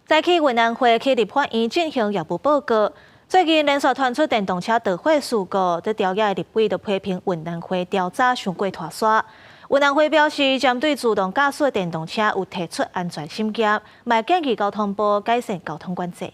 早起云南会去立法院进行业务报告。最近连续传出电动车导火事故，在调解立委就批评云南会调查伤过拖沙。云南会表示，针对自动驾驶电动车有提出安全审检，也建议交通部改善交通管制。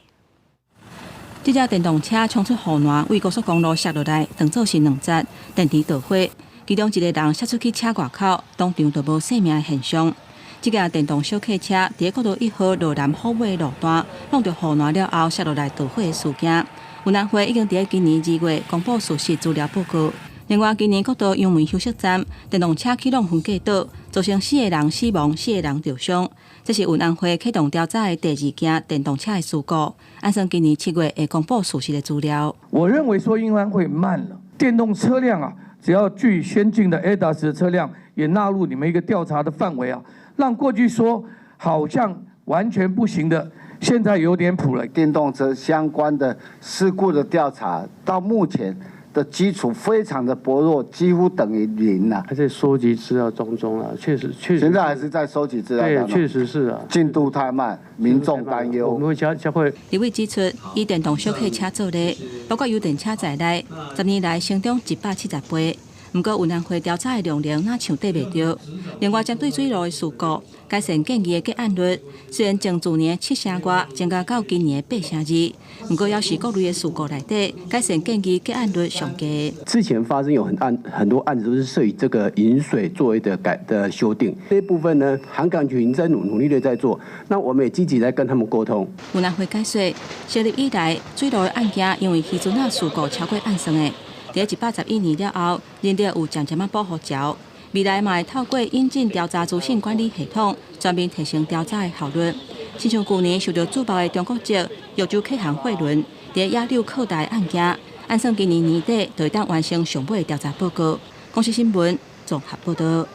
这架电动车冲出河南，为高速公路摔落来，当做是2节电池导火，其中一个人摔出去车外口，当场就无性命的现象。这架电动小客车伫国道1号路南虎尾路段，弄到河南了后摔落来导火的事件。云南会已经伫今年2月公布事实资料报告。另外，今年国道阳明休息站电动车起弄分隔岛，造成4个人死亡，4个人受伤。这是云南会启动调查的第2件电动车的事故。按照今年7月会公布事实的资料，我认为说云南会慢了，电动车辆啊，只要具先进的 ADAS 的车辆也纳入你们一个调查的范围啊。让过去说好像完全不行的，现在有点谱了。电动车相关的事故的调查到目前的基础非常的薄弱，几乎等于0了。还在收集资料中啊，确实。现在还是在收集资料当中。对，确实是啊，进度太慢，民众担忧。我们会加快。李伟指出，以电动小客车做例，包括油电车在内，10年来成长170倍。不过，云南会调查的量哪像对袂着。另外，针对水路的事故，改善建议的结案率虽然从去年7成多增加到今年的8成2，不过要是各类的事故内底，改善建议结案率上低。之前发生有很多案子都是涉及这个饮水作为的修订，这一部分呢，航港局已经在努力的在做，那我们也积极在跟他们沟通。云南会解说，成立以来水路的案件，因为渔船啊事故超过案算的。在111年了后，仍然有渐渐啊保护条。未来嘛会透过引进调查资讯管理系统，全面提升调查的效率。亲像去年受到注目的中国籍亚洲客航货轮在亚六扣台案件，按算今年年底就会当完成上尾的调查报告。公司新闻综合报道。